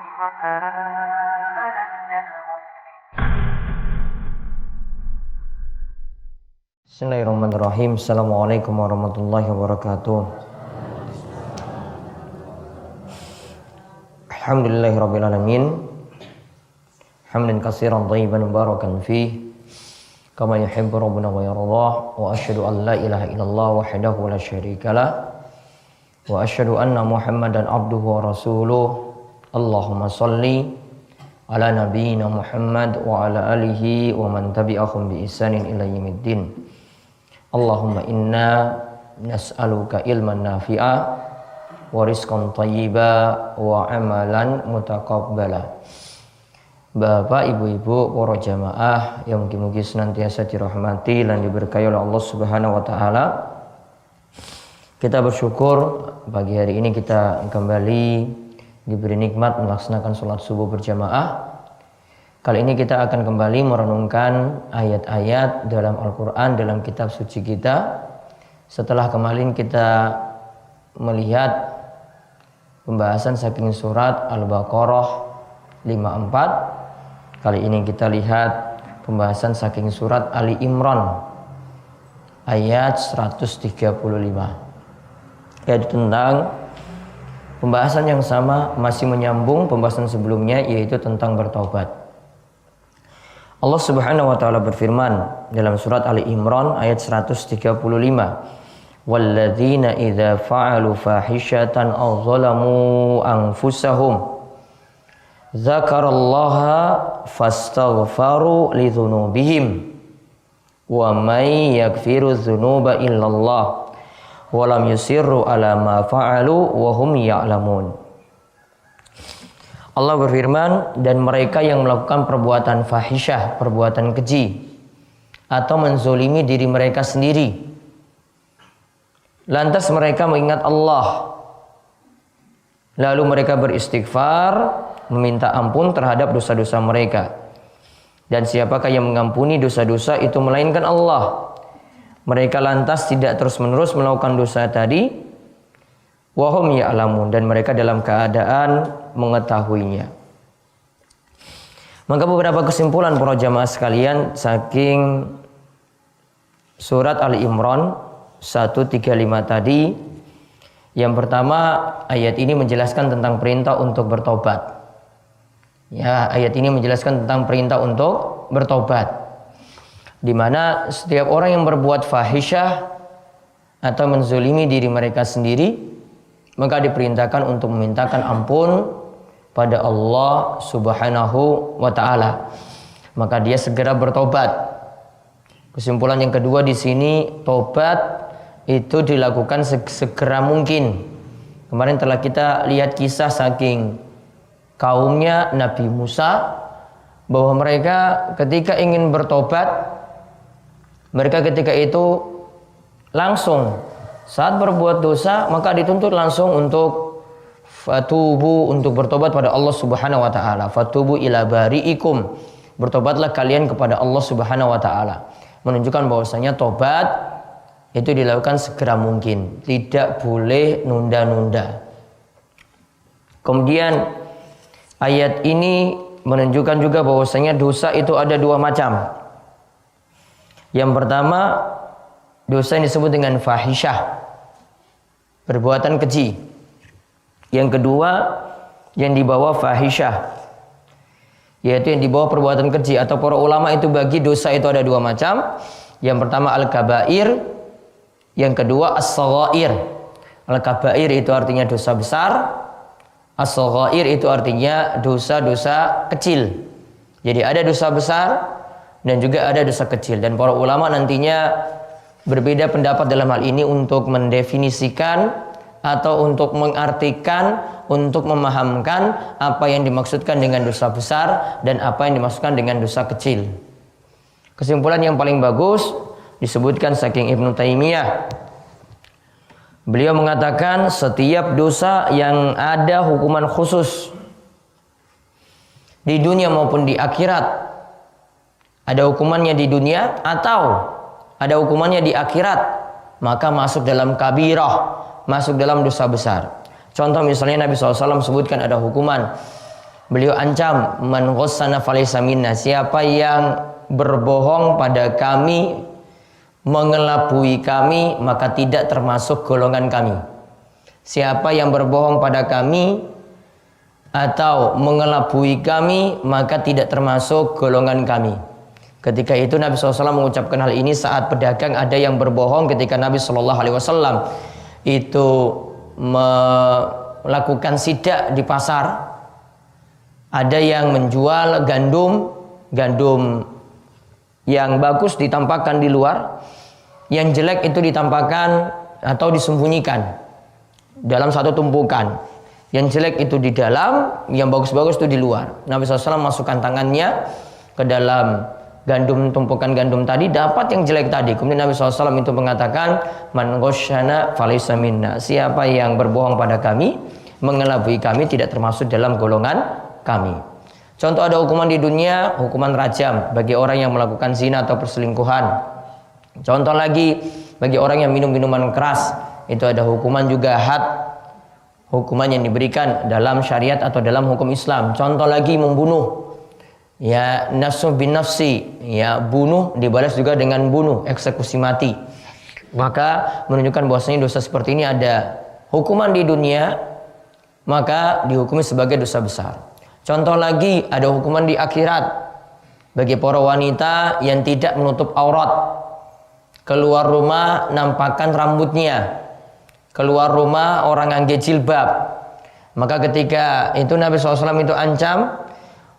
Bismillahirrahmanirrahim. Assalamualaikum warahmatullahi wabarakatuh. Alhamdulillahirabbil alamin. Hamdan katsiran thayyiban mubarakan fih. Kama yuhibbu rabbuna wa yardah. Wa asyhadu an la ilaha illallah wahdahu la syarikalah. Wa asyhadu anna Muhammadan abduhu wa rasuluh. Allahumma shalli ala nabiyyina Muhammad wa ala alihi wa man tabi'ahum bi ihsanin ila yaumiddin. Allahumma inna nas'aluka ilman nafi'a wa rizqan thayyiba wa amalan mutaqabbala. Bapak, ibu-ibu, para jamaah yang mungkin senantiasa dirahmati dan diberkahi oleh Allah Subhanahu wa taala. Kita bersyukur pagi hari ini kita kembali diberi nikmat melaksanakan sholat subuh berjamaah. Kali ini kita akan kembali merenungkan ayat-ayat dalam Al-Quran, dalam kitab suci kita. Setelah kemarin kita melihat pembahasan saking surat Al-Baqarah 54, kali ini kita lihat pembahasan saking surat Ali Imran ayat 135, yaitu tentang pembahasan yang sama, masih menyambung pembahasan sebelumnya, yaitu tentang bertaubat. Allah Subhanahu wa taala berfirman dalam surat Ali Imran ayat 135, "Walladzina idza fa'alu fahishatan aw zalamu anfusahum dzakarallaha fastaghfaru lidzunubihim wa may yaghfiru dzunuba illallah wa lam yusirru ala ma fa'alu wa hum ya'lamun." Allah berfirman, dan mereka yang melakukan perbuatan fahisyah, perbuatan keji, atau menzolimi diri mereka sendiri, lantas mereka mengingat Allah, lalu mereka beristighfar, meminta ampun terhadap dosa-dosa mereka. Dan siapakah yang mengampuni dosa-dosa itu melainkan Allah. Mereka lantas tidak terus-menerus melakukan dosa tadi, wahum ya'lamun, dan mereka dalam keadaan mengetahuinya. Maka beberapa kesimpulan para jamaah sekalian saking surat Ali Imran 135 tadi. Yang pertama, ayat ini menjelaskan tentang perintah untuk bertobat. Ya, ayat ini menjelaskan tentang perintah untuk bertobat, di mana setiap orang yang berbuat fahisyah atau menzolimi diri mereka sendiri, maka diperintahkan untuk memintakan ampun pada Allah Subhanahu wa taala. Maka dia segera bertobat. Kesimpulan yang kedua di sini, tobat itu dilakukan segera mungkin. Kemarin telah kita lihat kisah saking kaumnya Nabi Musa, bahwa mereka ketika ingin bertobat, mereka ketika itu langsung saat berbuat dosa maka dituntut langsung untuk fatubu, untuk bertobat pada Allah Subhanahu wa taala. Fatubu ila bari'ikum, bertobatlah kalian kepada Allah Subhanahu wa taala. Menunjukkan bahwasanya tobat itu dilakukan segera mungkin, tidak boleh nunda-nunda. Kemudian ayat ini menunjukkan juga bahwasanya dosa itu ada dua macam. Yang pertama, dosa yang disebut dengan fahisyah, perbuatan keji. Yang kedua, yang dibawa fahisyah, yaitu yang dibawa perbuatan keji. Atau para ulama itu bagi dosa itu ada dua macam. Yang pertama al-kabair, yang kedua as-saghair. Al-kabair itu artinya dosa besar, as-saghair itu artinya dosa-dosa kecil. Jadi ada dosa besar dan juga ada dosa kecil. Dan para ulama nantinya berbeda pendapat dalam hal ini untuk mendefinisikan atau untuk mengartikan, untuk memahamkan apa yang dimaksudkan dengan dosa besar dan apa yang dimaksudkan dengan dosa kecil. Kesimpulan yang paling bagus disebutkan saking Ibnu Taimiyah. Beliau mengatakan setiap dosa yang ada hukuman khusus di dunia maupun di akhirat, ada hukumannya di dunia atau ada hukumannya di akhirat, maka masuk dalam kabirah, masuk dalam dosa besar. Contoh misalnya Nabi SAW sebutkan ada hukuman Beliau ancam, man ghassana falaysa minna, siapa yang berbohong pada kami, mengelabui kami, maka tidak termasuk golongan kami. Siapa yang berbohong pada kami atau mengelabui kami, maka tidak termasuk golongan kami. Ketika itu Nabi SAW mengucapkan hal ini saat pedagang ada yang berbohong ketika Nabi SAW itu melakukan sidak di pasar. Ada yang menjual gandum yang bagus ditampakkan di luar, yang jelek itu ditampakkan atau disembunyikan dalam satu tumpukan. Yang jelek itu di dalam, yang bagus-bagus itu di luar. Nabi SAW masukkan tangannya ke dalam tumpukan gandum tadi, dapat yang jelek tadi. Kemudian Nabi SAW itu mengatakan, man ghasyana falaysa minna, siapa yang berbohong pada kami, mengelabui kami, tidak termasuk dalam golongan kami. Contoh ada hukuman di dunia, hukuman rajam bagi orang yang melakukan zina atau perselingkuhan. Contoh lagi bagi orang yang minum minuman keras, itu ada hukuman juga had, hukuman yang diberikan dalam syariat atau dalam hukum Islam. Contoh lagi membunuh, ya nafsu bin nafsi, ya bunuh dibalas juga dengan bunuh, eksekusi mati. Maka menunjukkan bahwasanya dosa seperti ini ada hukuman di dunia, maka dihukumi sebagai dosa besar. Contoh lagi ada hukuman di akhirat bagi para wanita yang tidak menutup aurat, keluar rumah nampakkan rambutnya, keluar rumah orang ngangge jilbab. Maka ketika itu Nabi SAW itu ancam,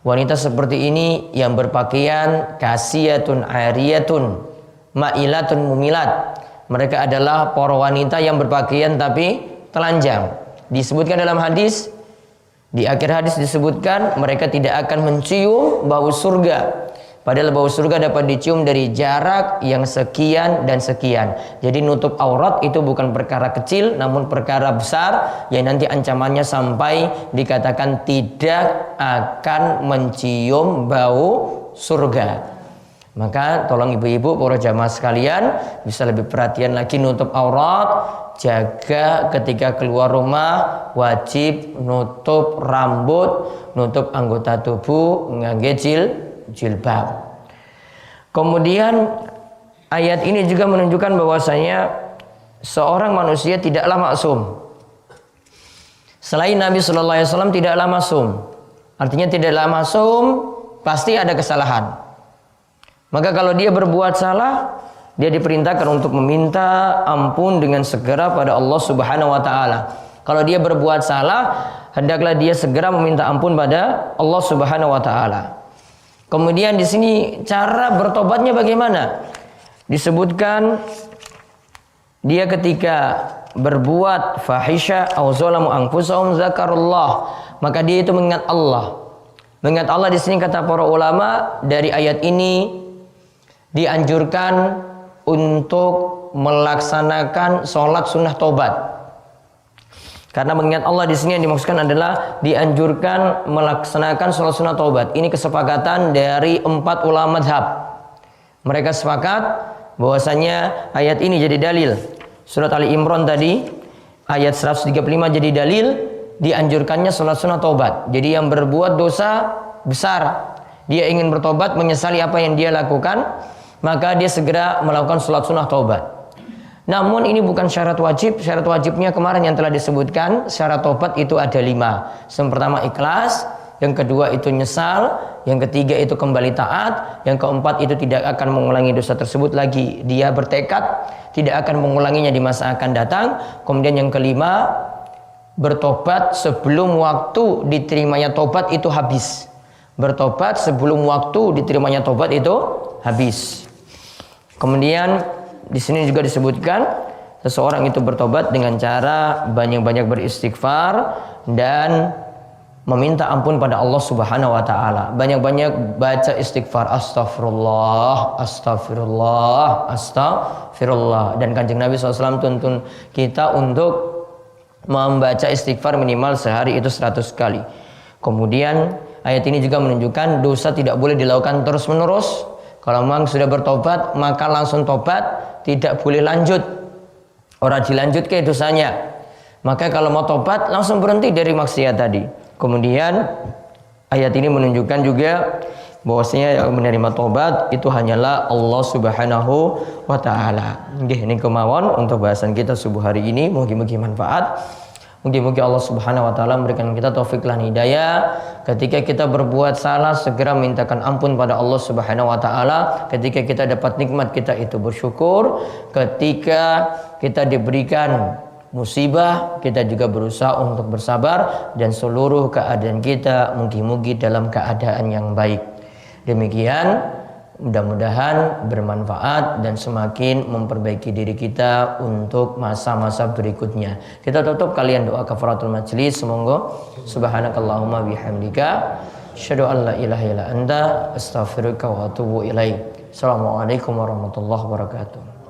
wanita seperti ini yang berpakaian kasiyatun ariyatun ma'ilatun mumilat, mereka adalah para wanita yang berpakaian tapi telanjang. Disebutkan dalam hadis, di akhir hadis disebutkan mereka tidak akan mencium bau surga. Padahal bau surga dapat dicium dari jarak yang sekian dan sekian. Jadi nutup aurat itu bukan perkara kecil, namun perkara besar yang nanti ancamannya sampai dikatakan tidak akan mencium bau surga. Maka tolong ibu-ibu, para jamaah sekalian, bisa lebih perhatian lagi nutup aurat. Jaga ketika keluar rumah, wajib nutup rambut, nutup anggota tubuh, ngangge jilbab. Kemudian ayat ini juga menunjukkan bahwasanya seorang manusia tidaklah maksum. Selain Nabi Sallallahu Alaihi Wasallam tidaklah maksum. Artinya tidaklah maksum, pasti ada kesalahan. Maka kalau dia berbuat salah, dia diperintahkan untuk meminta ampun dengan segera pada Allah Subhanahu wa taala. Kalau dia berbuat salah, hendaklah dia segera meminta ampun pada Allah Subhanahu wa taala. Kemudian di sini cara bertobatnya bagaimana? Disebutkan dia ketika berbuat fahisha aw zalamu anfusahum zakarullah, maka dia itu mengingat Allah. Mengingat Allah di sini kata para ulama, dari ayat ini dianjurkan untuk melaksanakan sholat sunnah tobat. Karena mengingat Allah di sini yang dimaksudkan adalah dianjurkan melaksanakan sholat sunnah tobat. Ini kesepakatan dari 4 ulama mazhab. Mereka sepakat bahwasanya ayat ini jadi dalil. Surat Ali Imran tadi ayat 135 jadi dalil dianjurkannya sholat sunnah tobat. Jadi yang berbuat dosa besar, dia ingin bertobat, menyesali apa yang dia lakukan, maka dia segera melakukan sholat sunnah taubat. Namun ini bukan syarat wajib. Syarat wajibnya kemarin yang telah disebutkan, syarat taubat itu ada 5. Yang pertama ikhlas, yang kedua itu nyesal, yang ketiga itu kembali taat, yang keempat itu tidak akan mengulangi dosa tersebut lagi. Dia bertekad tidak akan mengulanginya di masa akan datang. Kemudian yang kelima, bertobat sebelum waktu diterimanya tobat itu habis. Bertobat sebelum waktu diterimanya tobat itu habis. Kemudian di sini juga disebutkan seseorang itu bertobat dengan cara banyak-banyak beristighfar dan meminta ampun pada Allah Subhanahu wa taala. Banyak-banyak baca istighfar, astagfirullah, astagfirullah, astagfirullah. Dan Kanjeng Nabi SAW tuntun kita untuk membaca istighfar minimal sehari itu 100 kali. Kemudian ayat ini juga menunjukkan dosa tidak boleh dilakukan terus-menerus. Kalau memang sudah bertobat, maka langsung tobat, tidak boleh lanjut. Orang dilanjut ke dosanya. Maka kalau mau tobat, langsung berhenti dari maksiat tadi. Kemudian Ayat ini menunjukkan juga bahwasanya yang menerima tobat itu hanyalah Allah Subhanahu wa taala. Nggih, ini kemauan untuk bahasan kita subuh hari ini, mugi-mugi manfaat. Mugi-mugi Allah Subhanahu wa taala memberikan kita taufik dan hidayah. Ketika kita berbuat salah, segera mintakan ampun pada Allah Subhanahu wa taala. Ketika kita dapat nikmat, kita itu bersyukur. Ketika kita diberikan musibah, kita juga berusaha untuk bersabar, dan seluruh keadaan kita mugi-mugi dalam keadaan yang baik. Demikian, mudah-mudahan bermanfaat dan semakin memperbaiki diri kita untuk masa-masa berikutnya. Kita tutup kalian doa kafaratul majlis. Semoga subhanakallahumma bihamdika asyhadu an la ilaha illa anta astaghfiruka wa atubu ilaik. Assalamualaikum warahmatullahi wabarakatuh.